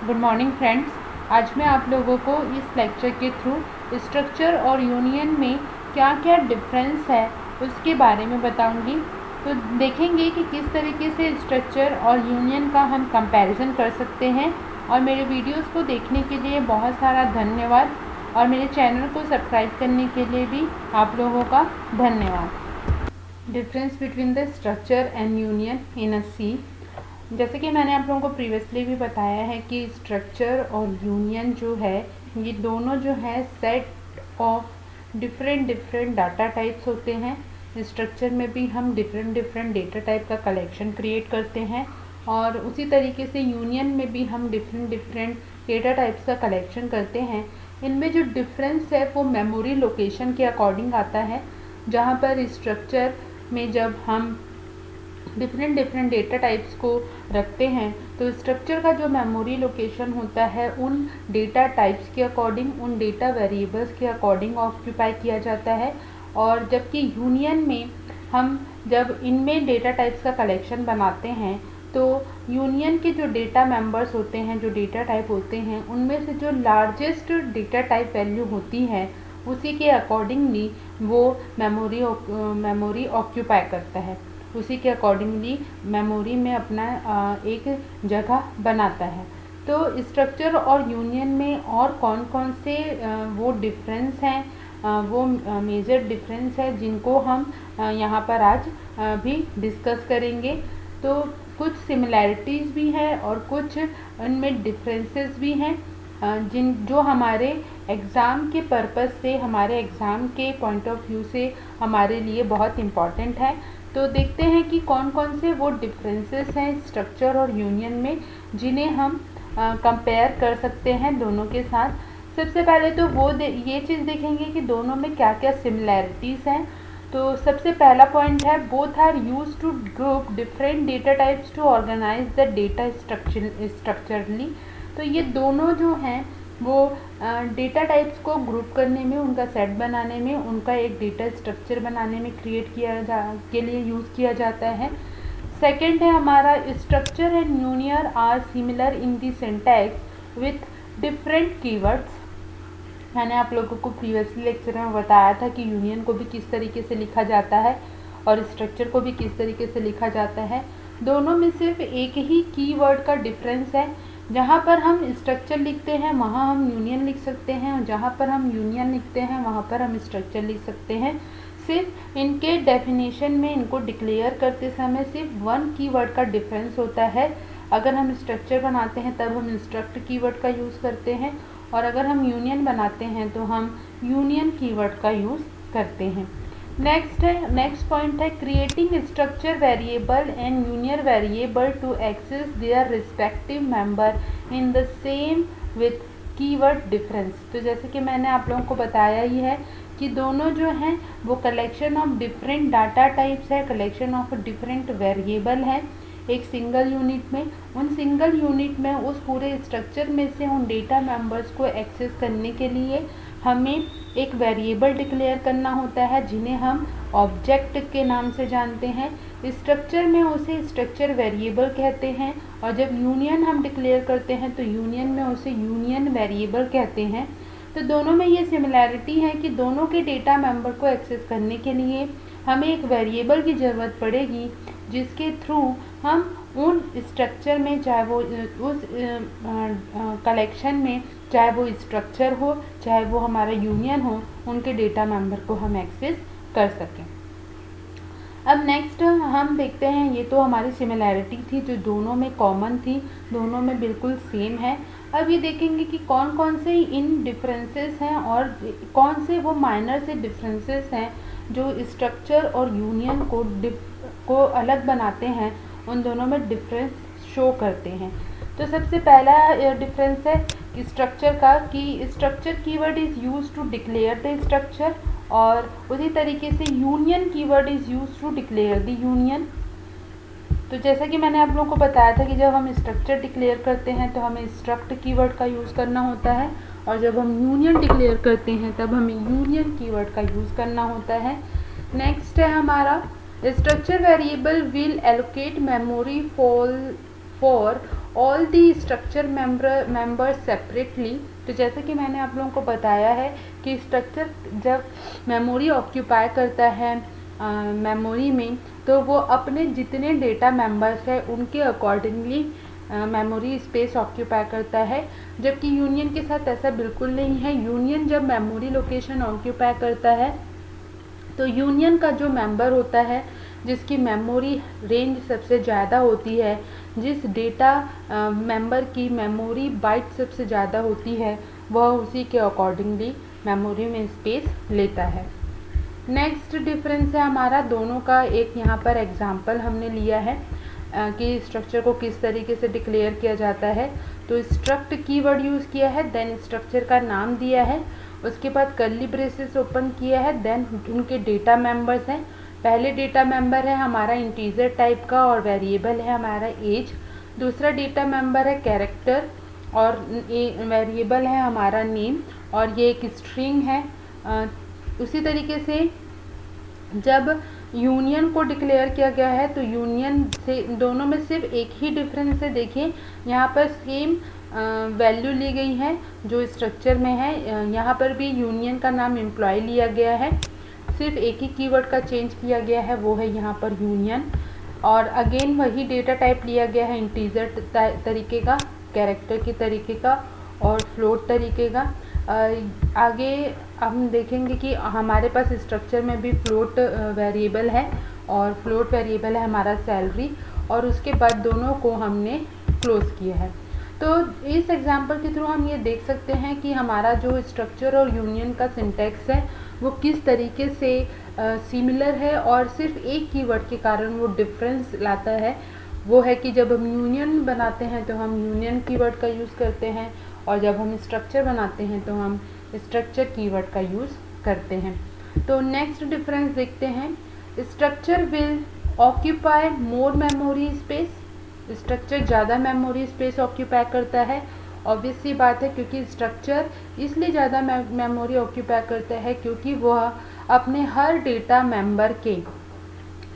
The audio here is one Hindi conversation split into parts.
Good morning friends. आज मैं आप लोगों को इस लेक्चर के थ्रू स्ट्रक्चर और यूनियन में क्या क्या डिफरेंस है उसके बारे में बताऊंगी। तो देखेंगे कि किस तरीके से स्ट्रक्चर और यूनियन का हम कंपैरिजन कर सकते हैं। और मेरे वीडियोस को देखने के लिए बहुत सारा धन्यवाद, और मेरे चैनल को सब्सक्राइब करने के लिए भी आप लोगों का धन्यवाद। Difference between the structure and union in a C. जैसे कि मैंने आप लोगों को प्रीवियसली भी बताया है कि स्ट्रक्चर और यूनियन जो है, ये दोनों जो है set of different data types होते हैं। स्ट्रक्चर में भी हम डिफरेंट डेटा टाइप का कलेक्शन क्रिएट करते हैं, और उसी तरीके से यूनियन में भी हम डिफरेंट डेटा टाइप्स का कलेक्शन करते हैं। इनमें जो डिफरेंस है वो मेमोरी लोकेशन के अकॉर्डिंग आता है, जहाँ पर स्ट्रक्चर में जब हम डिफरेंट डेटा टाइप्स को रखते हैं तो स्ट्रक्चर का जो मेमोरी लोकेशन होता है उन डेटा टाइप्स के अकॉर्डिंग, उन डेटा वेरिएबल्स के अकॉर्डिंग ऑक्यूपाई किया जाता है। और जबकि यूनियन में हम जब इनमें डेटा टाइप्स का कलेक्शन बनाते हैं तो यूनियन के जो डेटा मेंबर्स होते हैं, जो डेटा टाइप होते हैं, उनमें से जो लार्जेस्ट डेटा टाइप वैल्यू होती है उसी के अकॉर्डिंगली वो मेमोरी ऑक्यूपाई करता है, उसी के अकॉर्डिंगली मेमोरी में अपना एक जगह बनाता है। तो स्ट्रक्चर और यूनियन में और कौन कौन से वो डिफरेंस हैं, वो मेजर डिफरेंस है जिनको हम यहाँ पर आज भी डिस्कस करेंगे। तो कुछ सिमिलैरिटीज़ भी हैं और कुछ इनमें डिफरेंसेस भी हैं, जो हमारे एग्ज़ाम के पर्पस से, हमारे एग्ज़ाम के पॉइंट ऑफ व्यू से हमारे लिए बहुत इम्पॉर्टेंट है। तो देखते हैं कि कौन कौन से वो डिफरेंसेस हैं स्ट्रक्चर और यूनियन में जिन्हें हम कंपेयर कर सकते हैं दोनों के साथ। सबसे पहले तो ये चीज़ देखेंगे कि दोनों में क्या क्या सिमिलैरिटीज़ हैं। तो सबसे पहला पॉइंट है, both are use to group different data types to organise the data structurally. तो ये दोनों जो हैं वो डेटा टाइप्स को ग्रुप करने में, उनका सेट बनाने में, उनका एक डेटा स्ट्रक्चर बनाने में के लिए यूज़ किया जाता है। सेकंड है हमारा, structure and union are similar in the syntax with different keywords. मैंने आप लोगों को प्रीवियसली लेक्चर में बताया था कि यूनियन को भी किस तरीके से लिखा जाता है और स्ट्रक्चर को भी किस तरीके से लिखा जाता है। दोनों में सिर्फ एक ही कीवर्ड का डिफरेंस है। जहाँ पर हम स्ट्रक्चर लिखते हैं वहाँ हम यूनियन लिख सकते हैं, और जहाँ पर हम यूनियन लिखते हैं वहाँ पर हम स्ट्रक्चर लिख सकते हैं। सिर्फ इनके डेफिनेशन में, इनको डिक्लेयर करते समय सिर्फ वन कीवर्ड का डिफरेंस होता है। अगर हम स्ट्रक्चर बनाते हैं तब हम इंस्ट्रक्ट कीवर्ड का यूज़ करते हैं, और अगर हम यूनियन बनाते हैं तो हम यूनियन कीवर्ड का यूज़ करते हैं। नेक्स्ट पॉइंट है, creating structure variable and union variable to access their respective member in the same with keyword difference. तो जैसे कि मैंने आप लोगों को बताया ही है कि दोनों जो हैं वो collection of different data types है, कलेक्शन ऑफ डिफरेंट वेरिएबल है एक सिंगल यूनिट में। उन सिंगल यूनिट में उस पूरे स्ट्रक्चर में से उन डेटा मेंबर्स को एक्सेस करने के लिए हमें एक वेरिएबल डिक्लेयर करना होता है, जिन्हें हम ऑब्जेक्ट के नाम से जानते हैं। स्ट्रक्चर में उसे स्ट्रक्चर वेरिएबल कहते हैं, और जब यूनियन हम डिक्लेयर करते हैं तो यूनियन में उसे यूनियन वेरिएबल कहते हैं। तो दोनों में ये सिमिलैरिटी है कि दोनों के डेटा मेंबर को एक्सेस करने के लिए हमें एक वेरिएबल की ज़रूरत पड़ेगी, जिसके थ्रू हम उन स्ट्रक्चर में, चाहे वो उस कलेक्शन में, चाहे वो स्ट्रक्चर हो चाहे वो हमारा यूनियन हो, उनके डेटा मेंबर को हम एक्सेस कर सकें। अब नेक्स्ट हम देखते हैं, ये तो हमारी सिमिलैरिटी थी जो दोनों में कॉमन थी, दोनों में बिल्कुल सेम है। अब ये देखेंगे कि कौन कौन से इन डिफरेंसेस हैं और कौन से वो माइनर से डिफरेंसेस हैं जो स्ट्रक्चर और यूनियन को अलग बनाते हैं, उन दोनों में डिफरेंस शो करते हैं। तो सबसे पहला डिफरेंस है स्ट्रक्चर का, कि structure keyword is use to declare the structure, और उसी तरीके से union keyword is use to declare the union. तो जैसा कि मैंने आप लोगों को बताया था कि जब हम स्ट्रक्चर डिक्लेयर करते हैं तो हमें स्ट्रक्ट कीवर्ड का यूज़ करना होता है, और जब हम यूनियन डिक्लेयर करते हैं तब हमें यूनियन कीवर्ड का यूज़ करना होता है। नेक्स्ट है हमारा, structure variable will allocate memory for all the structure members separately. तो जैसे कि मैंने आप लोगों को बताया है कि स्ट्रक्चर जब मेमोरी ऑक्यूपाई करता है मेमोरी में, तो वो अपने जितने डेटा मेंबर्स हैं उनके अकॉर्डिंगली मेमोरी स्पेस ऑक्यूपाई करता है, जबकि यूनियन के साथ ऐसा बिल्कुल नहीं है। यूनियन जब मेमोरी लोकेशन ऑक्यूपाई करता है तो यूनियन का जो मेंबर होता है जिसकी मेमोरी रेंज सबसे ज़्यादा होती है, जिस डेटा मेंबर की मेमोरी बाइट सबसे ज़्यादा होती है, वह उसी के अकॉर्डिंगली मेमोरी में स्पेस लेता है। नेक्स्ट डिफरेंस है हमारा दोनों का। एक यहाँ पर एग्जांपल हमने लिया है कि स्ट्रक्चर को किस तरीके से डिक्लेयर किया जाता है। तो स्ट्रक्ट कीवर्ड यूज़ किया है, देन स्ट्रक्चर का नाम दिया है, उसके बाद कर्ली ब्रेसेस ओपन किया है, देन उनके डेटा मेंबर्स हैं। पहले डेटा मेंबर है हमारा इंटीजर टाइप का और वेरिएबल है हमारा एज। दूसरा डेटा मेंबर है कैरेक्टर और वेरिएबल है हमारा नेम, और ये एक स्ट्रिंग है। उसी तरीके से जब यूनियन को डिक्लेयर किया गया है तो यूनियन से दोनों में सिर्फ एक ही डिफरेंस है। देखिए यहाँ पर सेम वैल्यू ली गई है जो स्ट्रक्चर में है, यहाँ पर भी यूनियन का नाम एम्प्लॉय लिया गया है, सिर्फ एक ही कीवर्ड का चेंज किया गया है, वो है यहाँ पर यूनियन। और अगेन वही डेटा टाइप लिया गया है इंटीजर तरीके का, कैरेक्टर के तरीके का और फ्लोट तरीके का। आगे हम देखेंगे कि हमारे पास स्ट्रक्चर में भी फ्लोट वेरिएबल है और फ्लोट वेरिएबल है हमारा सैलरी, और उसके बाद दोनों को हमने क्लोज किया है। तो इस एग्जांपल के थ्रू हम ये देख सकते हैं कि हमारा जो स्ट्रक्चर और यूनियन का सिंटैक्स है वो किस तरीके से सिमिलर है, और सिर्फ एक कीवर्ड के कारण वो डिफरेंस लाता है। वो है कि जब हम यूनियन बनाते हैं तो हम यूनियन कीवर्ड का यूज़ करते हैं, और जब हम स्ट्रक्चर बनाते हैं तो हम स्ट्रक्चर कीवर्ड का यूज़ करते हैं। तो नेक्स्ट डिफरेंस देखते हैं। Structure will occupy more memory space. Structure ज़्यादा मेमोरी स्पेस ऑक्यूपाई करता है, ऑब्वियस सी बात है, क्योंकि स्ट्रक्चर इसलिए ज़्यादा मेमोरी ऑक्यूपाई करता है क्योंकि वह अपने हर डेटा मेंबर के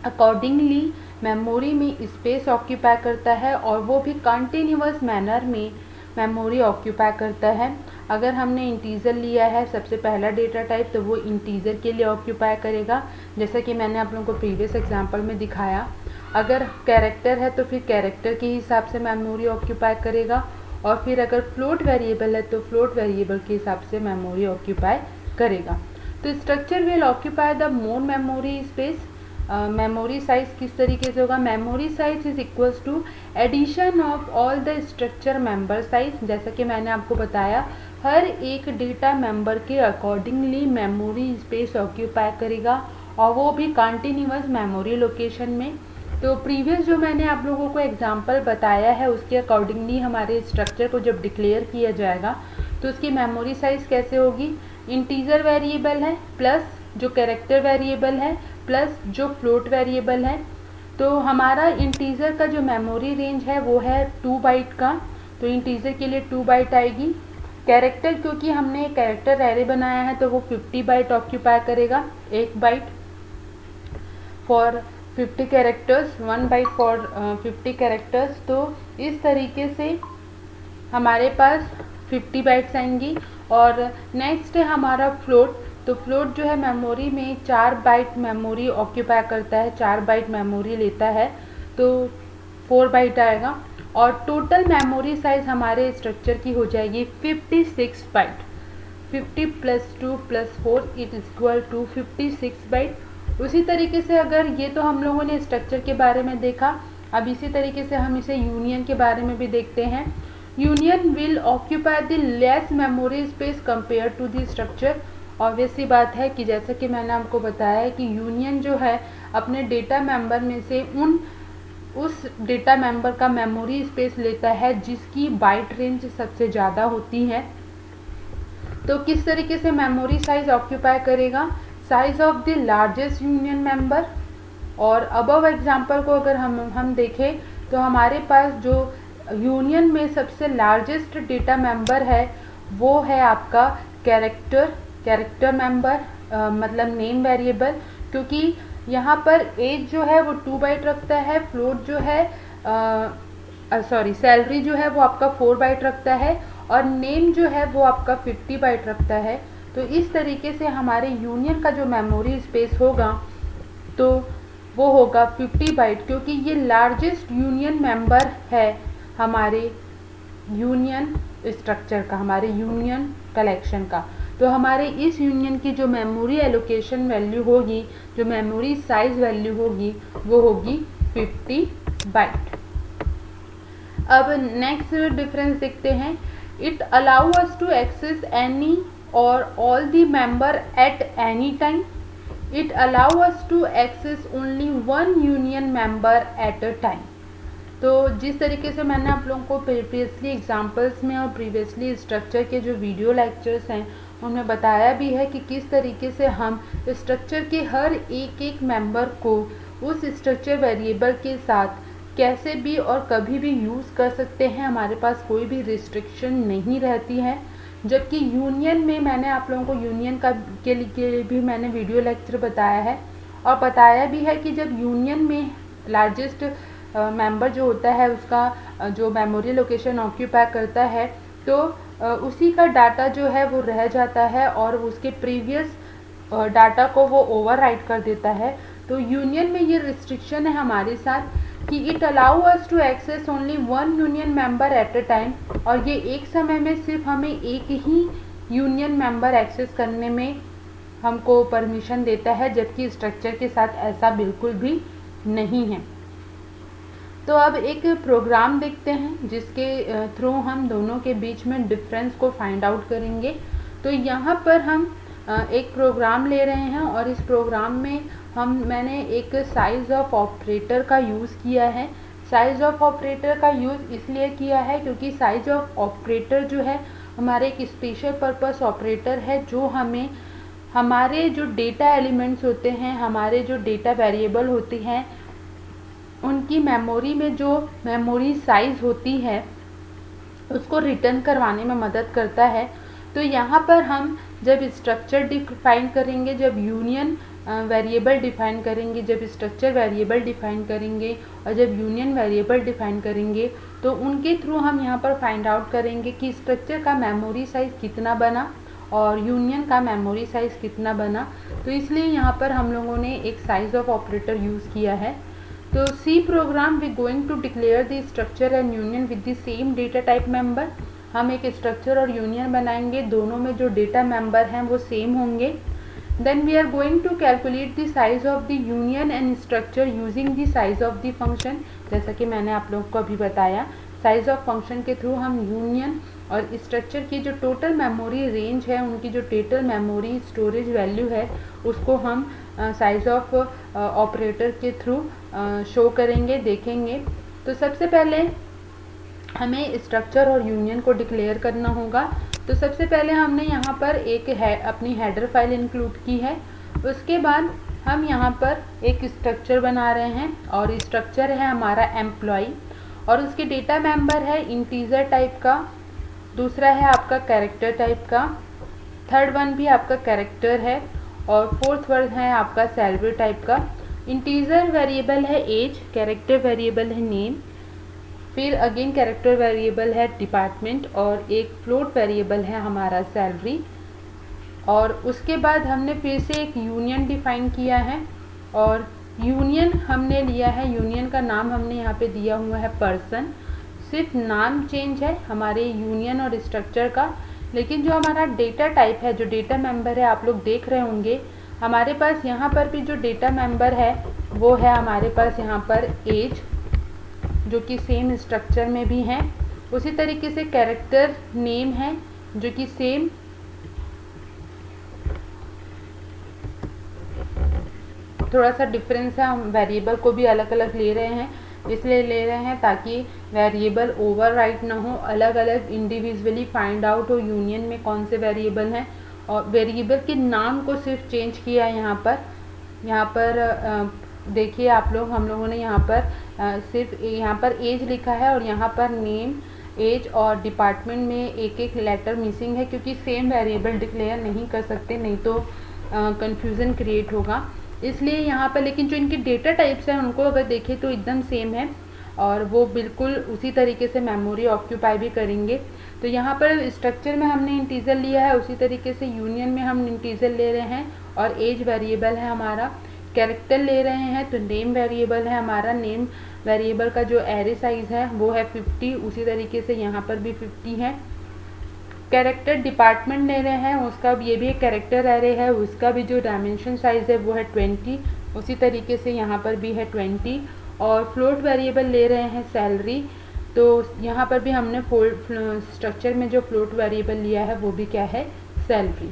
अकॉर्डिंगली मेमोरी में स्पेस ऑक्यूपाई करता है, और वो भी कंटिन्यूअस मैनर में मेमोरी ऑक्यूपाई करता है। अगर हमने इंटीजर लिया है सबसे पहला डेटा टाइप, तो वो इंटीजर के लिए ऑक्यूपाई करेगा, जैसा कि मैंने आप लोगों को प्रीवियस एग्जांपल में दिखाया। अगर कैरेक्टर है तो फिर कैरेक्टर के हिसाब से मेमोरी ऑक्यूपाई करेगा, और फिर अगर फ्लोट वेरिएबल है तो फ्लोट वेरिएबल के हिसाब से मेमोरी ऑक्यूपाई करेगा। तो structure will occupy the more memory space. Memory size किस तरीके से होगा? Memory size is equals to addition of all the structure member size. जैसा कि मैंने आपको बताया, हर एक डेटा मेंबर के अकॉर्डिंगली मेमोरी स्पेस ऑक्यूपाई करेगा, और वो भी कंटिन्यूअस मेमोरी लोकेशन में। तो प्रीवियस जो मैंने आप लोगों को एग्जांपल बताया है उसके अकॉर्डिंगली हमारे स्ट्रक्चर को जब डिक्लेयर किया जाएगा तो उसकी मेमोरी साइज कैसे होगी? इंटीजर वेरिएबल है प्लस जो कैरेक्टर वेरिएबल है प्लस जो फ्लोट वेरिएबल है। तो हमारा इंटीजर का जो मेमोरी रेंज है वो है 2 बाइट का, तो इंटीजर के लिए 2 बाइट आएगी। कैरेक्टर क्योंकि हमने कैरेक्टर एरे बनाया है तो वो 50 बाइट ऑक्यूपाई करेगा, 1 byte for 50 characters, 1 byte for 50 characters. तो इस तरीके से हमारे पास 50 बाइट्स आएंगी। और नेक्स्ट है हमारा फ्लोट। तो फ्लोट जो है मेमोरी में 4 बाइट मेमोरी ऑक्यूपाई करता है, 4 बाइट मेमोरी लेता है, तो 4 बाइट आएगा। और टोटल मेमोरी साइज हमारे स्ट्रक्चर की हो जाएगी 56 byte. 50 + 2 + 4 it is equal to 56 byte. उसी तरीके से अगर ये तो हम लोगों ने स्ट्रक्चर के बारे में देखा, अब इसी तरीके से हम इसे यूनियन के बारे में भी देखते हैं। Union will occupy the less memory space compare to the structure. Obvious सी बात है कि जैसा कि मैंने आपको बताया है कि यूनियन जो है अपने डेटा मेंबर में से उस डेटा मेंबर का मेमोरी स्पेस लेता है जिसकी बाइट रेंज सबसे ज़्यादा होती है। तो किस तरीके से मेमोरी साइज ऑक्यूपाई करेगा? Size of the largest union member. और अबव एग्जांपल को अगर हम देखें तो हमारे पास जो यूनियन में सबसे लार्जेस्ट डेटा मेंबर है वो है आपका कैरेक्टर मेंबर, मतलब नेम वेरिएबल, क्योंकि यहाँ पर एज जो है वो 2 बाइट रखता है, फ्लोट जो है सैलरी जो है वो आपका 4 बाइट रखता है और नेम जो है वो आपका 50 बाइट रखता है। तो इस तरीके से हमारे यूनियन का जो मेमोरी स्पेस होगा तो वो होगा 50 बाइट, क्योंकि ये लार्जेस्ट यूनियन मेंबर है हमारे यूनियन स्ट्रक्चर का, हमारे यूनियन कलेक्शन का। तो हमारे इस यूनियन की जो मेमोरी एलोकेशन वैल्यू होगी, जो मेमोरी साइज वैल्यू होगी, वो होगी 50 बाइट। अब नेक्स्ट डिफरेंस देखते हैं। It allow us to access any or all the member at any time. It allow us to access only one union member at a time. तो जिस तरीके से मैंने आप लोगों को प्रीवियसली एग्जांपल्स में और प्रीवियसली स्ट्रक्चर के जो वीडियो लेक्चर्स हैं उनमें बताया भी है कि किस तरीके से हम स्ट्रक्चर के हर एक मेंबर को उस स्ट्रक्चर वेरिएबल के साथ कैसे भी और कभी भी यूज़ कर सकते हैं, हमारे पास कोई भी रिस्ट्रिक्शन नहीं रहती है। जबकि यूनियन में मैंने आप लोगों को यूनियन का के लिए भी मैंने वीडियो लेक्चर बताया है और बताया भी है कि जब यूनियन में लार्जेस्ट मेंबर जो होता है उसका जो मेमोरी लोकेशन ऑक्यूपाई करता है तो उसी का डाटा जो है वो रह जाता है और उसके प्रीवियस डाटा को वो ओवरराइट कर देता है। तो यूनियन में ये रिस्ट्रिक्शन है हमारे साथ कि it allow us to access only one union member at a time, और ये एक समय में सिर्फ हमें एक ही यूनियन मेंबर एक्सेस करने में हमको परमिशन देता है, जबकि स्ट्रक्चर के साथ ऐसा बिल्कुल भी नहीं है। तो अब एक प्रोग्राम देखते हैं जिसके थ्रू हम दोनों के बीच में डिफरेंस को फाइंड आउट करेंगे। तो यहाँ पर हम एक प्रोग्राम ले रहे हैं और इस प्रोग्राम में मैंने एक साइज़ ऑफ ऑपरेटर का यूज़ किया है। साइज़ ऑफ ऑपरेटर का यूज़ इसलिए किया है क्योंकि साइज़ ऑफ ऑपरेटर जो है हमारे एक स्पेशल पर्पस ऑपरेटर है जो हमें हमारे जो डेटा एलिमेंट्स होते हैं, हमारे जो डेटा वेरिएबल होती हैं, उनकी मेमोरी में जो मेमोरी साइज़ होती है उसको रिटर्न करवाने में मदद करता है। तो यहाँ पर हम जब स्ट्रक्चर डिफाइन करेंगे, जब यूनियन वेरिएबल डिफाइन करेंगे, जब स्ट्रक्चर वेरिएबल डिफाइन करेंगे और जब यूनियन वेरिएबल डिफाइन करेंगे तो उनके थ्रू हम यहाँ पर फाइंड आउट करेंगे कि स्ट्रक्चर का मेमोरी साइज़ कितना बना और यूनियन का मेमोरी साइज़ कितना बना। तो इसलिए यहाँ पर हम लोगों ने एक साइज़ ऑफ ऑपरेटर यूज़ किया है। तो C program we going to declare the structure and union with the same data type member. हम एक स्ट्रक्चर और यूनियन बनाएंगे, दोनों में जो डेटा मेंबर हैं वो सेम होंगे। Then we are going to calculate the size of the union and structure using the size of the function. जैसा कि मैंने आप लोगों को अभी बताया, साइज ऑफ फंक्शन के थ्रू हम यूनियन और स्ट्रक्चर की जो टोटल मेमोरी रेंज है, उनकी जो टोटल मेमोरी स्टोरेज वैल्यू है, उसको हम साइज ऑफ ऑपरेटर के थ्रू शो करेंगे, देखेंगे। तो सबसे पहले हमें स्ट्रक्चर और यूनियन को डिक्लेयर करना होगा। तो सबसे पहले हमने यहाँ पर अपनी हेडर फाइल इंक्लूड की है। उसके बाद हम यहाँ पर एक स्ट्रक्चर बना रहे हैं और स्ट्रक्चर है हमारा एम्प्लॉय और उसके डेटा मेंबर है इंटीजर टाइप का, दूसरा है आपका कैरेक्टर टाइप का, थर्ड वन भी आपका कैरेक्टर है और फोर्थ वन है आपका सैलरी टाइप का। इंटीजर वेरिएबल है एज, कैरेक्टर वेरिएबल है नेम, फिर अगेन कैरेक्टर वेरिएबल है डिपार्टमेंट और एक फ्लोट वेरिएबल है हमारा सैलरी। और उसके बाद हमने फिर से एक यूनियन डिफाइन किया है और यूनियन हमने लिया है, यूनियन का नाम हमने यहाँ पे दिया हुआ है पर्सन। सिर्फ नाम चेंज है हमारे यूनियन और स्ट्रक्चर का, लेकिन जो हमारा डेटा टाइप है, जो डेटा मेंबर है, आप लोग देख रहे होंगे हमारे पास यहाँ पर भी जो डेटा मेंबर है वो है हमारे पास यहाँ पर एज, जो कि सेम स्ट्रक्चर में भी है। उसी तरीके से कैरेक्टर नेम है जो कि सेम थोड़ा सा डिफरेंस है, हम वेरिएबल को भी अलग अलग ले रहे हैं, इसलिए ले रहे हैं ताकि वेरिएबल ओवरराइट ना हो, अलग अलग इंडिविजुअली फाइंड आउट हो यूनियन में कौन से वेरिएबल हैं। और वेरिएबल के नाम को सिर्फ चेंज किया है यहाँ पर देखिए आप लोग, हम लोगों ने यहाँ पर सिर्फ यहाँ पर एज लिखा है और यहाँ पर नेम, एज और डिपार्टमेंट में एक एक लेटर मिसिंग है क्योंकि सेम वेरिएबल डिक्लेयर नहीं कर सकते, नहीं तो कंफ्यूजन क्रिएट होगा। इसलिए यहाँ पर लेकिन जो इनके डेटा टाइप्स हैं उनको अगर देखें तो एकदम सेम है और वो बिल्कुल उसी तरीके से मेमोरी ऑक्यूपाई भी करेंगे। तो यहाँ पर स्ट्रक्चर में हमने इंटीजर लिया है, उसी तरीके से यूनियन में हम इंटीजर ले रहे हैं और एज वेरिएबल है हमारा। कैरेक्टर ले रहे हैं तो नेम वेरिएबल है हमारा, नेम वेरिएबल का जो एरे साइज़ है वो है 50, उसी तरीके से यहाँ पर भी 50 है। कैरेक्टर डिपार्टमेंट ले रहे हैं, उसका ये भी एक कैरेक्टर एरे है, उसका भी जो डायमेंशन साइज़ है वो है 20, उसी तरीके से यहाँ पर भी है 20। और फ्लोट वेरिएबल ले रहे हैं सैलरी, तो यहाँ पर भी हमने स्ट्रक्चर में जो फ्लोट वेरिएबल लिया है वो भी क्या है, सैलरी।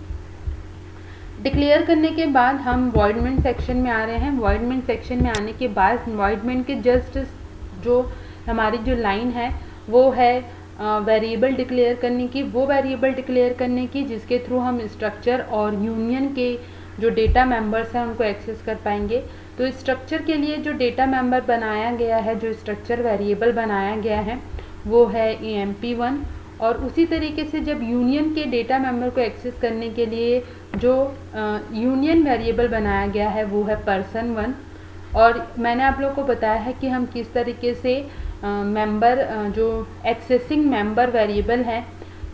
डिक्लेयर करने के बाद हम वॉइडमेंट सेक्शन में आ रहे हैं। वॉइडमेंट सेक्शन में आने के बाद वॉइडमेंट के जस्ट जो हमारी जो लाइन है वो है वेरिएबल डिक्लेयर करने की, वो वेरिएबल डिक्लेयर करने की जिसके थ्रू हम स्ट्रक्चर और यूनियन के जो डेटा मेंबर्स हैं उनको एक्सेस कर पाएंगे। तो स्ट्रक्चर के लिए जो डेटा मेंबर बनाया गया है, जो स्ट्रक्चर वेरिएबल बनाया गया है वो है emp1। और उसी तरीके से जब यूनियन के डेटा मेंबर को एक्सेस करने के लिए जो यूनियन वेरिएबल बनाया गया है वो है person1। और मैंने आप लोगों को बताया है कि हम किस तरीके से मेंबर जो एक्सेसिंग मेंबर वेरिएबल है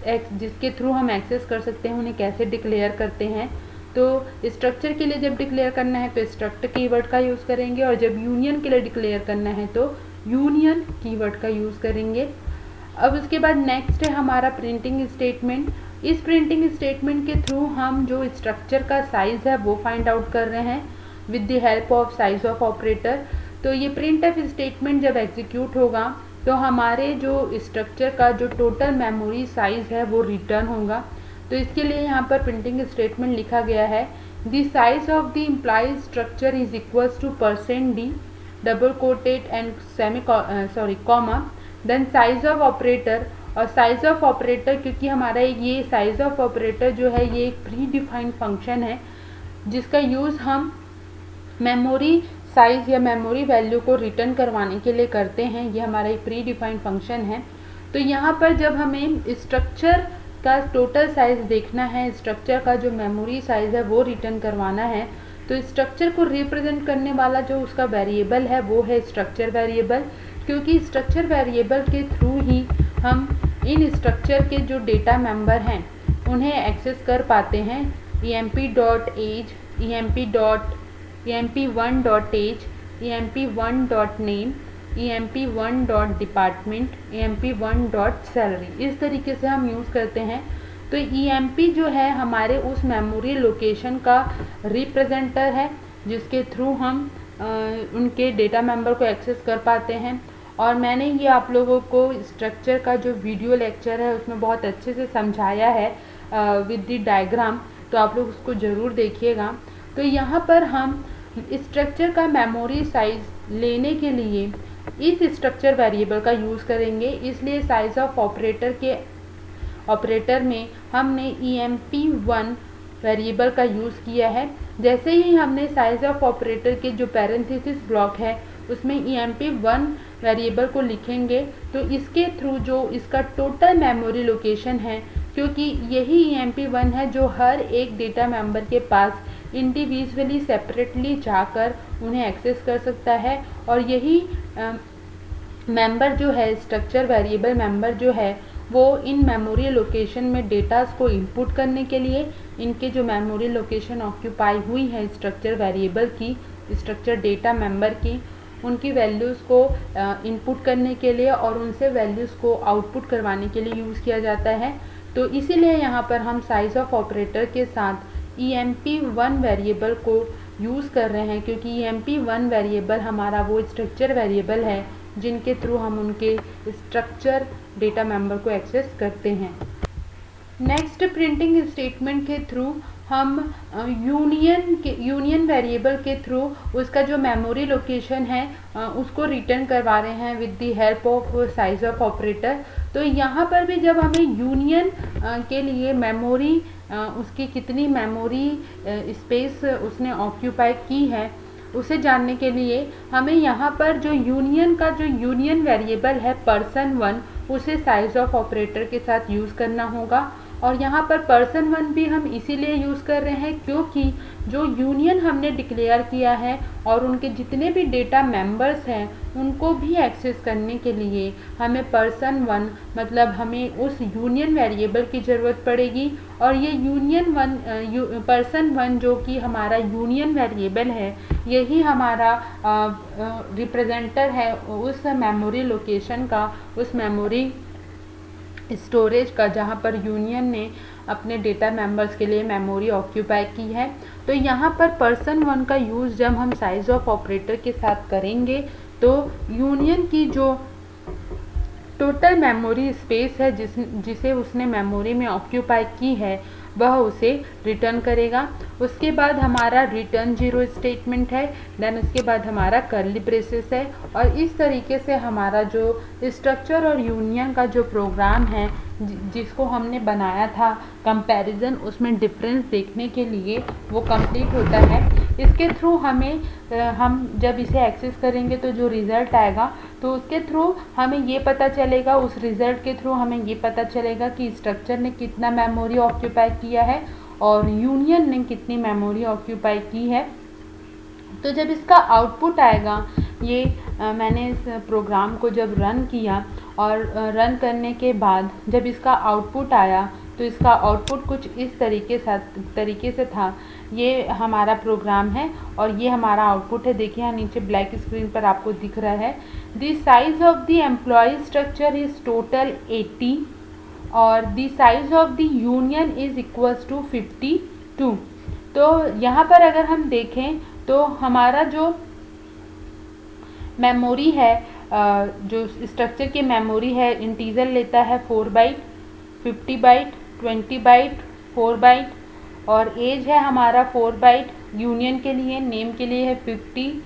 जिसके थ्रू हम एक्सेस कर सकते हैं उन्हें कैसे डिक्लेयर करते हैं। तो स्ट्रक्चर के लिए जब डिक्लेयर करना है तो स्ट्रक्ट कीवर्ड का यूज़ करेंगे, और जब यूनियन के लिए डिक्लेयर करना है तो यूनियन कीवर्ड का यूज़ करेंगे। अब उसके बाद नेक्स्ट है हमारा प्रिंटिंग स्टेटमेंट। इस प्रिंटिंग स्टेटमेंट के थ्रू हम जो स्ट्रक्चर का साइज़ है वो फाइंड आउट कर रहे हैं with the help of size of operator. तो ये प्रिंट एफ स्टेटमेंट जब एग्जीक्यूट होगा तो हमारे जो स्ट्रक्चर का जो टोटल मेमोरी साइज़ है वो रिटर्न होगा। तो इसके लिए यहाँ पर प्रिंटिंग स्टेटमेंट लिखा गया है, the size of the employees structure is equals to %d double quoted and comma then size of operator. और साइज ऑफ ऑपरेटर क्योंकि हमारा ये साइज ऑफ ऑपरेटर जो है ये एक प्री डिफाइंड फंक्शन है जिसका यूज़ हम मेमोरी साइज़ या मेमोरी वैल्यू को रिटर्न करवाने के लिए करते हैं। ये हमारा एक प्री डिफाइंड फंक्शन है। तो यहाँ पर जब हमें स्ट्रक्चर का टोटल साइज़ देखना है, स्ट्रक्चर का जो मेमोरी साइज़ है वो रिटर्न करवाना है, तो स्ट्रक्चर को रिप्रेजेंट करने वाला जो उसका वेरिएबल है वो है स्ट्रक्चर वेरिएबल। क्योंकि स्ट्रक्चर वेरिएबल के थ्रू ही हम इन स्ट्रक्चर के जो डेटा मेंबर हैं उन्हें एक्सेस कर पाते हैं। emp.age, emp1.age, emp1.name, emp1.department, emp1.salary, इस तरीके से हम यूज़ करते हैं। तो emp जो है हमारे उस मेमोरी लोकेशन का रिप्रेजेंटर है जिसके थ्रू हम उनके डेटा मेंबर को एक्सेस कर पाते हैं। और मैंने ये आप लोगों को स्ट्रक्चर का जो वीडियो लेक्चर है उसमें बहुत अच्छे से समझाया है विद द डायग्राम, तो आप लोग उसको ज़रूर देखिएगा। तो यहाँ पर हम स्ट्रक्चर का मेमोरी साइज़ लेने के लिए इस स्ट्रक्चर वेरिएबल का यूज़ करेंगे, इसलिए साइज ऑफ ऑपरेटर में हमने emp1 वेरिएबल का यूज़ किया है। जैसे ही हमने साइज ऑफ ऑपरेटर के जो पैरेंथेसिस ब्लॉक है उसमें emp1 वेरिएबल को लिखेंगे तो इसके थ्रू जो इसका टोटल मेमोरी लोकेशन है, क्योंकि यही emp1 है जो हर एक डेटा मेंबर के पास इंडिविजुअली सेपरेटली जाकर उन्हें एक्सेस कर सकता है, और यही मेंबर जो है स्ट्रक्चर वेरिएबल मेंबर जो है वो इन मेमोरी लोकेशन में डेटास को इनपुट करने के लिए इनके जो मेमोरी लोकेशन ऑक्यूपाई हुई है स्ट्रक्चर वेरिएबल की, स्ट्रक्चर डेटा मेंबर की, उनकी वैल्यूज़ को इनपुट करने के लिए और उनसे वैल्यूज़ को आउटपुट करवाने के लिए यूज़ किया जाता है। तो इसीलिए यहाँ पर हम साइज ऑफ ऑपरेटर के साथ emp1 वेरिएबल को यूज़ कर रहे हैं, क्योंकि emp1 वेरिएबल हमारा वो स्ट्रक्चर वेरिएबल है जिनके थ्रू हम उनके स्ट्रक्चर डेटा मेंबर को एक्सेस करते हैं। नेक्स्ट प्रिंटिंग स्टेटमेंट के थ्रू हम यूनियन वेरिएबल के थ्रू उसका जो मेमोरी लोकेशन है उसको रिटर्न करवा रहे हैं with the help of size of operator. तो यहाँ पर भी जब हमें यूनियन के लिए मेमोरी उसकी कितनी मेमोरी स्पेस उसने ऑक्यूपाई की है उसे जानने के लिए हमें यहाँ पर जो यूनियन का जो यूनियन वेरिएबल है person1 उसे साइज ऑफ ऑपरेटर के साथ यूज़ करना होगा। और यहाँ पर पर्सन वन भी हम इसीलिए यूज़ कर रहे हैं क्योंकि जो यूनियन हमने डिक्लेयर किया है और उनके जितने भी डेटा मेंबर्स हैं उनको भी एक्सेस करने के लिए हमें पर्सन वन मतलब हमें उस यूनियन वेरिएबल की ज़रूरत पड़ेगी। और ये यूनियन वन पर्सन वन जो कि हमारा यूनियन वेरिएबल है, यही हमारा रिप्रेजेंटर है उस मेमोरी लोकेशन का, उस मेमोरी स्टोरेज का, जहाँ पर यूनियन ने अपने डेटा मेंबर्स के लिए मेमोरी ऑक्यूपाई की है। तो यहाँ पर पर्सन वन का यूज़ जब हम साइज ऑफ ऑपरेटर के साथ करेंगे तो यूनियन की जो टोटल मेमोरी स्पेस है जिसे उसने मेमोरी में ऑक्यूपाई की है वह उसे रिटर्न करेगा। उसके बाद हमारा रिटर्न जीरो स्टेटमेंट है, देन उसके बाद हमारा कर्ली ब्रेसेस है। और इस तरीके से हमारा जो स्ट्रक्चर और यूनियन का जो प्रोग्राम है जिसको हमने बनाया था कंपैरिजन, उसमें डिफरेंस देखने के लिए वो कंप्लीट होता है। इसके थ्रू हम जब इसे एक्सेस करेंगे तो जो रिज़ल्ट आएगा तो उसके थ्रू हमें ये पता चलेगा, उस रिज़ल्ट के थ्रू हमें ये पता चलेगा कि स्ट्रक्चर ने कितना मेमोरी ऑक्यूपाई किया है और यूनियन ने कितनी मेमोरी ऑक्यूपाई की है। तो जब इसका आउटपुट आएगा, ये मैंने इस प्रोग्राम को जब रन किया और रन करने के बाद जब इसका आउटपुट आया तो इसका आउटपुट कुछ इस तरीके से था। ये हमारा प्रोग्राम है और ये हमारा आउटपुट है। देखिए यहाँ नीचे ब्लैक स्क्रीन पर आपको दिख रहा है the size of the employee structure is total 80 और the size of the union is equals to 52। तो यहाँ पर अगर हम देखें तो हमारा जो मेमोरी है, जो स्ट्रक्चर की मेमोरी है, इंटीजर लेता है 4 बाइट, 50 बाइट, 20 बाइट, 4 बाइट और एज है हमारा 4 बाइट। यूनियन के लिए, नेम के लिए है 50,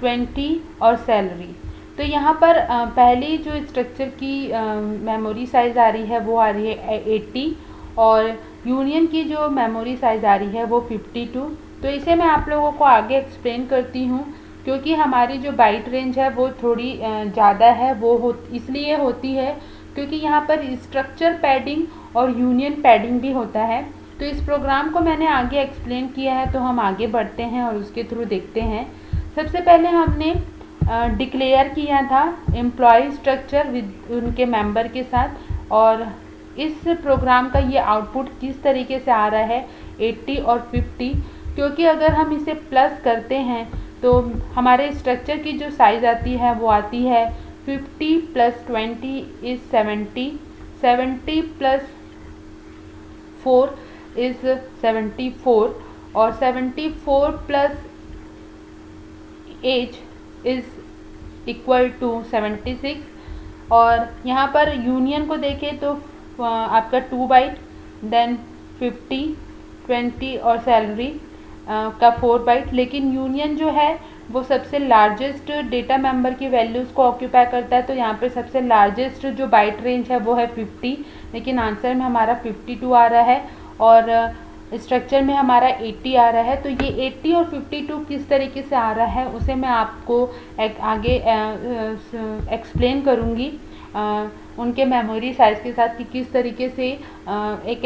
20 और सैलरी। तो यहाँ पर पहली जो स्ट्रक्चर की मेमोरी साइज़ आ रही है वो आ रही है 80 और यूनियन की जो मेमोरी साइज़ आ रही है वो 52। तो इसे मैं आप लोगों को आगे एक्सप्लेन करती हूँ क्योंकि हमारी जो बाइट रेंज है वो थोड़ी ज़्यादा है। वो इसलिए होती है क्योंकि यहाँ पर स्ट्रक्चर पैडिंग और यूनियन पैडिंग भी होता है। तो इस प्रोग्राम को मैंने आगे एक्सप्लेन किया है, तो हम आगे बढ़ते हैं और उसके थ्रू देखते हैं। सबसे पहले हमने डिक्लेयर किया था एम्प्लॉय स्ट्रक्चर विद उनके मेंबर के साथ और इस प्रोग्राम का ये आउटपुट किस तरीके से आ रहा है 80 और 50, क्योंकि अगर हम इसे प्लस करते हैं तो हमारे स्ट्रक्चर की जो साइज़ आती है वो आती है 50 + 20 इज़ 70, 70 + 4 इज़ 74 और 74 + एज इज़ इक्वल टू 76। और यहाँ पर यूनियन को देखें तो आपका 2 बाइट, देन 50, 20 और सैलरी का 4 बाइट। लेकिन यूनियन जो है वो सबसे लार्जेस्ट डेटा मेंबर की वैल्यूज़ को ऑक्यूपाई करता है, तो यहाँ पर सबसे लार्जेस्ट जो बाइट रेंज है वो है 50, लेकिन आंसर में हमारा 52 आ रहा है और स्ट्रक्चर में हमारा 80 आ रहा है। तो ये 80 और 52 किस तरीके से आ रहा है उसे मैं आपको आगे एक्सप्लेन करूँगी उनके मेमोरी साइज़ के साथ कि किस तरीके से एक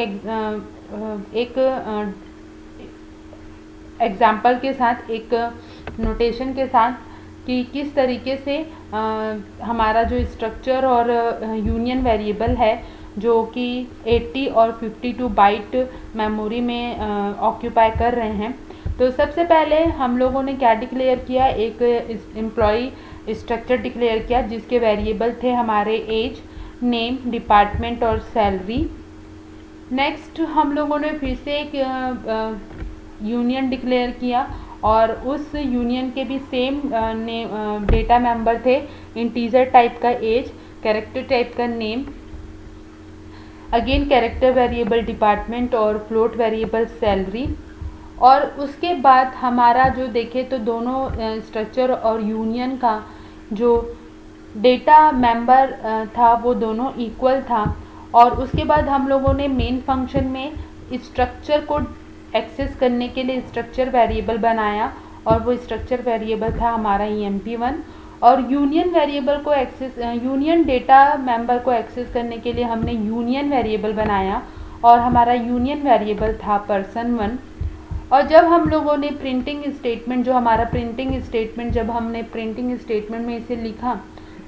एग्जाम्पल के साथ, एक नोटेशन के साथ कि किस तरीके से हमारा जो स्ट्रक्चर और यूनियन वेरिएबल है जो कि 80 और 52 बाइट मेमोरी में ऑक्यूपाई कर रहे हैं। तो सबसे पहले हम लोगों ने क्या डिक्लेयर किया, एक एम्प्लॉय स्ट्रक्चर डिक्लेयर किया जिसके वेरिएबल थे हमारे एज, नेम, डिपार्टमेंट और सैलरी। नेक्स्ट हम लोगों ने फिर से एक यूनियन डिक्लेयर किया और उस यूनियन के भी सेम डेटा मेंबर थे, इंटीजर टाइप का एज, कैरेक्टर टाइप का name, again character variable department और फ्लोट वेरिएबल सैलरी। और उसके बाद हमारा जो देखें तो दोनों स्ट्रक्चर और यूनियन का जो डेटा मेंबर था वो दोनों इक्वल था। और उसके बाद हम लोगों ने मेन फंक्शन में स्ट्रक्चर को एक्सेस करने के लिए स्ट्रक्चर वेरिएबल बनाया और वो स्ट्रक्चर वेरिएबल था हमारा EMP1। और यूनियन वेरिएबल को यूनियन डेटा मेंबर को एक्सेस करने के लिए हमने यूनियन वेरिएबल बनाया और हमारा यूनियन वेरिएबल था person1। और जब हम लोगों ने प्रिंटिंग स्टेटमेंट, जो हमारा प्रिंटिंग स्टेटमेंट, जब हमने प्रिंटिंग स्टेटमेंट में इसे लिखा,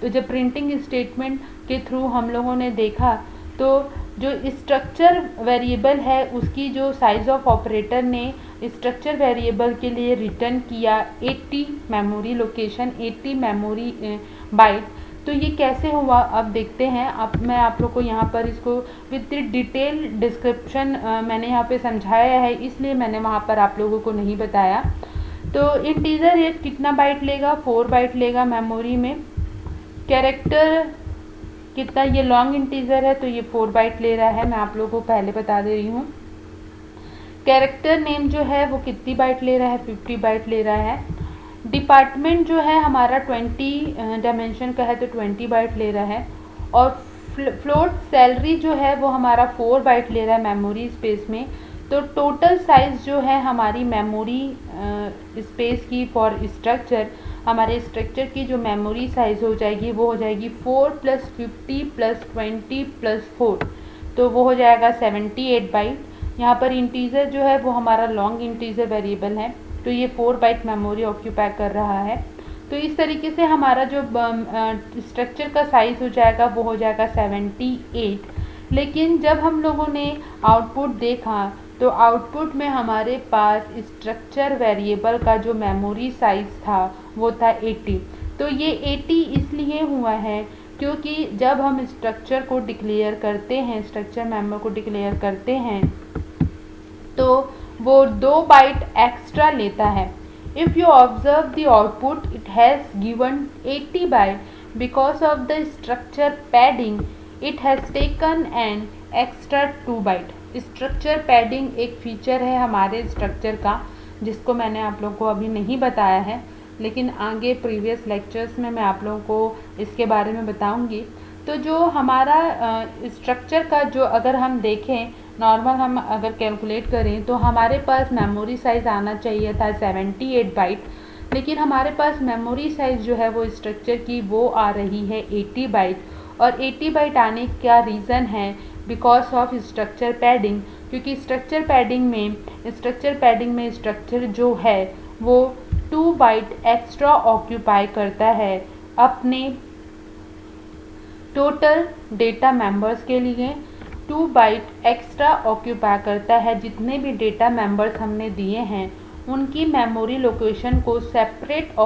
तो जब प्रिंटिंग स्टेटमेंट के थ्रू हम लोगों ने देखा तो जो स्ट्रक्चर वेरिएबल है उसकी जो साइज़ ऑफ ऑपरेटर ने स्ट्रक्चर वेरिएबल के लिए रिटर्न किया 80 मेमोरी लोकेशन, 80 मेमोरी बाइट। तो ये कैसे हुआ अब देखते हैं। अब मैं आप लोग को यहाँ पर इसको विद डिटेल डिस्क्रिप्शन मैंने यहाँ पे समझाया है, इसलिए मैंने वहाँ पर आप लोगों को नहीं बताया। तो इंटीजर ये कितना बाइट लेगा, 4 बाइट लेगा मेमोरी में। कैरेक्टर कितना, ये लॉन्ग इंटीजर है तो ये 4 बाइट ले रहा है, मैं आप लोगों को पहले बता दे रही हूँ। कैरेक्टर नेम जो है वो कितनी बाइट ले रहा है, 50 बाइट ले रहा है। डिपार्टमेंट जो है हमारा 20 डायमेंशन का है तो 20 बाइट ले रहा है। और फ्लोट सैलरी जो है वो हमारा 4 बाइट ले रहा है मेमोरी स्पेस में। तो टोटल साइज़ जो है हमारी मेमोरी स्पेस की फॉर स्ट्रक्चर, हमारे स्ट्रक्चर की जो मेमोरी साइज़ हो जाएगी वो हो जाएगी 4 + 50 + 20 + 4, तो वो हो जाएगा 78 बाइट। यहाँ पर इंटीजर जो है वो हमारा लॉन्ग इंटीजर वेरिएबल है, तो ये 4 बाइट मेमोरी ऑक्यूपाई कर रहा है। तो इस तरीके से हमारा जो स्ट्रक्चर का साइज़ हो जाएगा वो हो जाएगा 78। लेकिन जब हम लोगों ने आउटपुट देखा तो आउटपुट में हमारे पास स्ट्रक्चर वेरिएबल का जो मेमोरी साइज़ था वो था 80। तो ये 80 इसलिए हुआ है क्योंकि जब हम स्ट्रक्चर को डिक्लेयर करते हैं, स्ट्रक्चर मेंबर को डिक्लेयर करते हैं, तो वो 2 बाइट एक्स्ट्रा लेता है। If you observe the output, it has given 80 byte because of the structure padding. It has taken an extra 2 byte. Structure padding एक फीचर है हमारे स्ट्रक्चर का जिसको मैंने आप लोगों को अभी नहीं बताया है, लेकिन आगे प्रीवियस लेक्चर्स में मैं आप लोगों को इसके बारे में बताऊंगी। तो जो हमारा स्ट्रक्चर का जो अगर हम देखें नॉर्मल हम अगर कैलकुलेट करें तो हमारे पास मेमोरी साइज़ आना चाहिए था 78 बाइट, लेकिन हमारे पास मेमोरी साइज़ जो है वो स्ट्रक्चर की वो आ रही है 80 बाइट। और 80 बाइट आने का रीज़न है बिकॉज ऑफ स्ट्रक्चर पैडिंग, क्योंकि स्ट्रक्चर पैडिंग में स्ट्रक्चर जो है वो 2 बाइट एक्स्ट्रा ऑक्यूपाई करता है अपने टोटल डेटा मेंबर्स के लिए। 2 बाइट एक्स्ट्रा ऑक्यूपाई करता है जितने भी डेटा मेंबर्स हमने दिए हैं उनकी मेमोरी लोकेशन को सेपरेट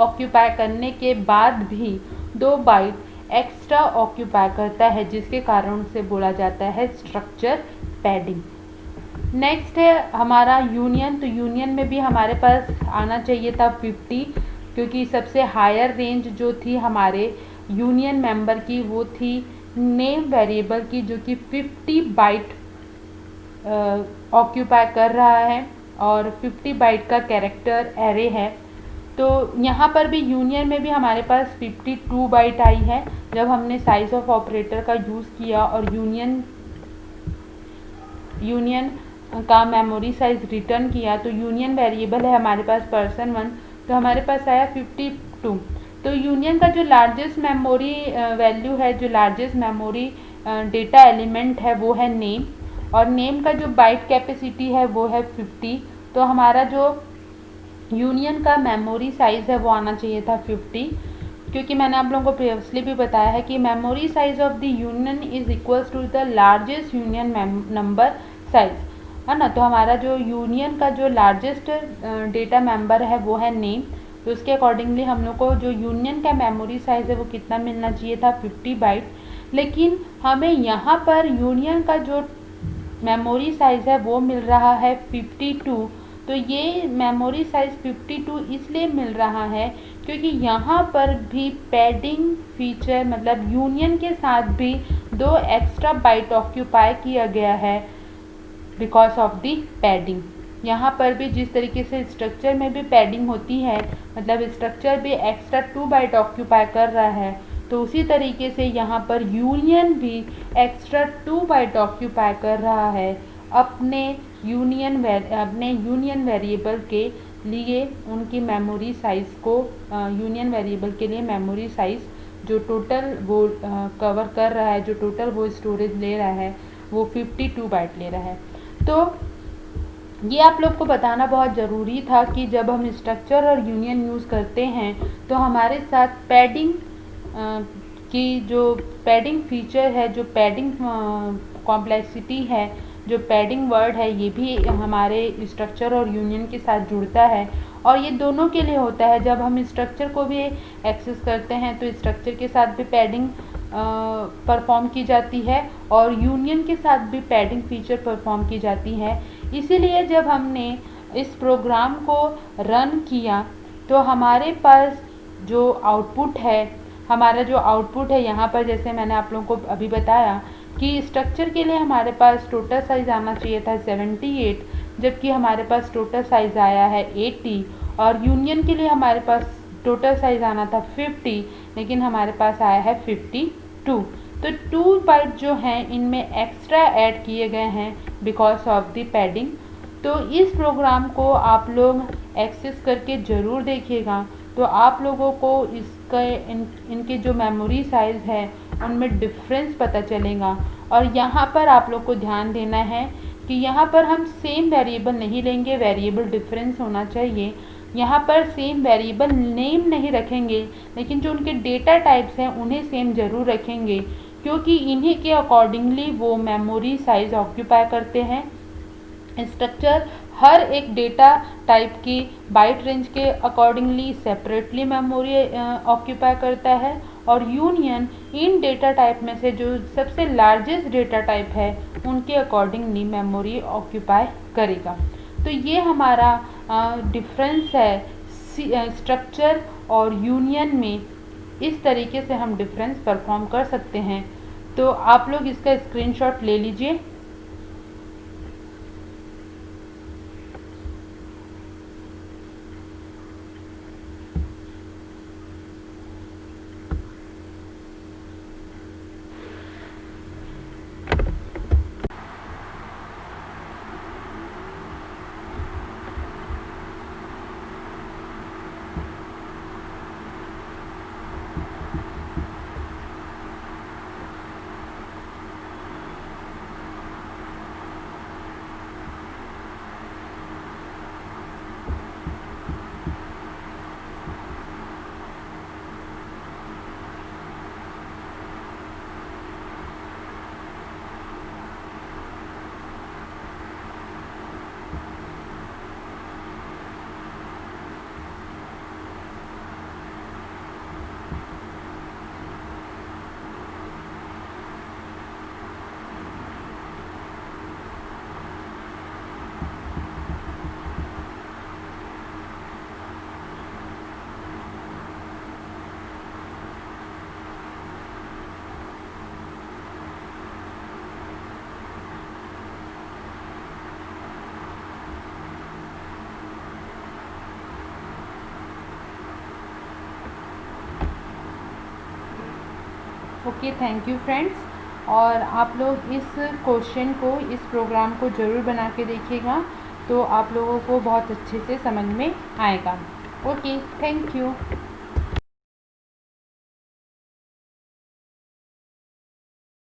ऑक्यूपाई करने के बाद भी 2 बाइट एक्स्ट्रा ऑक्यूपाई करता है, जिसके कारण से बोला जाता है स्ट्रक्चर पैडिंग। नेक्स्ट है हमारा यूनियन। तो यूनियन में भी हमारे पास आना चाहिए था 50, क्योंकि सबसे हायर रेंज जो थी हमारे यूनियन मेंबर की वो थी नेम वेरिएबल की, जो कि 50 बाइट ऑक्यूपाई कर रहा है और 50 बाइट का कैरेक्टर एरे है। तो यहाँ पर भी यूनियन में भी हमारे पास 52 बाइट आई है जब हमने साइज़ ऑफ ऑपरेटर का यूज़ किया और यूनियन का मेमोरी साइज़ रिटर्न किया। तो यूनियन वेरिएबल है हमारे पास person1, तो हमारे पास आया 52। तो यूनियन का जो लार्जेस्ट मेमोरी वैल्यू है, जो लार्जेस्ट मेमोरी डेटा एलिमेंट है वो है नेम, और नेम का जो बाइट कैपेसिटी है वो है 50। तो हमारा जो यूनियन का मेमोरी साइज़ है वो आना चाहिए था 50, क्योंकि मैंने आप लोगों को प्रीवियसली भी बताया है कि memory size of the union is equals to the largest union number size, है ना। तो हमारा जो यूनियन का जो लार्जेस्ट डेटा मेंबर है वो है नेम, तो उसके अकॉर्डिंगली हम लोग को जो यूनियन का मेमोरी साइज़ है वो कितना मिलना चाहिए था 50 बाइट। लेकिन हमें यहाँ पर यूनियन का जो मेमोरी साइज़ है वो मिल रहा है 52। तो ये मेमोरी साइज़ 52 इसलिए मिल रहा है क्योंकि यहाँ पर भी पैडिंग फीचर, मतलब यूनियन के साथ भी 2 एक्स्ट्रा बाइट ऑक्यूपाई किया गया है बिकॉज ऑफ दी पैडिंग। यहाँ पर भी जिस तरीके से स्ट्रक्चर में भी पैडिंग होती है, मतलब स्ट्रक्चर भी एक्स्ट्रा 2 बाइट ऑक्यूपाई कर रहा है, तो उसी तरीके से यहाँ पर यूनियन भी एक्स्ट्रा 2 बाइट ऑक्यूपाई कर रहा है अपने यूनियन वेरिएबल के लिए उनकी मेमोरी साइज़ को। यूनियन वेरिएबल के लिए मेमोरी साइज़ जो टोटल वो कवर कर रहा है, जो टोटल वो स्टोरेज ले रहा है वो 52 बाइट ले रहा है। तो ये आप लोग को बताना बहुत ज़रूरी था कि जब हम स्ट्रक्चर और यूनियन यूज़ करते हैं तो हमारे साथ पैडिंग की जो पैडिंग फीचर है, जो पैडिंग कॉम्प्लेक्सिटी है, जो पैडिंग वर्ड है, ये भी हमारे स्ट्रक्चर और यूनियन के साथ जुड़ता है। और ये दोनों के लिए होता है। जब हम स्ट्रक्चर को भी एक्सेस करते हैं तो स्ट्रक्चर के साथ भी पैडिंग परफॉर्म की जाती है और यूनियन के साथ भी पैडिंग फीचर परफॉर्म की जाती है। इसीलिए जब हमने इस प्रोग्राम को रन किया तो हमारे पास जो आउटपुट है, यहाँ पर जैसे मैंने आप लोगों को अभी बताया कि स्ट्रक्चर के लिए हमारे पास टोटल साइज़ आना चाहिए था 78, जबकि हमारे पास टोटल साइज़ आया है 80। और यूनियन के लिए हमारे पास टोटल साइज़ आना था 50, लेकिन हमारे पास आया है 52। तो 2 बाइट जो हैं इनमें एक्स्ट्रा ऐड किए गए हैं बिकॉज ऑफ द पैडिंग। तो इस प्रोग्राम को आप लोग एक्सेस करके ज़रूर देखिएगा, तो आप लोगों को इनके जो मेमोरी साइज़ है उनमें डिफरेंस पता चलेगा। और यहाँ पर आप लोग को ध्यान देना है कि यहाँ पर हम सेम वेरिएबल नहीं लेंगे, वेरिएबल डिफरेंस होना चाहिए। यहाँ पर सेम वेरिएबल नेम नहीं रखेंगे, लेकिन जो उनके डेटा टाइप्स हैं उन्हें सेम ज़रूर रखेंगे, क्योंकि इन्हीं के अकॉर्डिंगली वो मेमोरी साइज़ ऑक्यूपाई करते हैं। स्ट्रक्चर हर एक डेटा टाइप की बाइट रेंज के अकॉर्डिंगली सेपरेटली मेमोरी ऑक्यूपाई करता है, और यूनियन इन डेटा टाइप में से जो सबसे लार्जेस्ट डेटा टाइप है उनके अकॉर्डिंगली मेमोरी ऑक्यूपाई करेगा। तो ये हमारा डिफरेंस है स्ट्रक्चर और यूनियन में। इस तरीके से हम डिफरेंस परफॉर्म कर सकते हैं। तो आप लोग इसका स्क्रीनशॉट ले लीजिए। Okay, thank you friends. और आप लोग इस क्वेश्चन को, इस प्रोग्राम को ज़रूर बना के देखिएगा, तो आप लोगों को बहुत अच्छे से समझ में आएगा। Okay, thank you.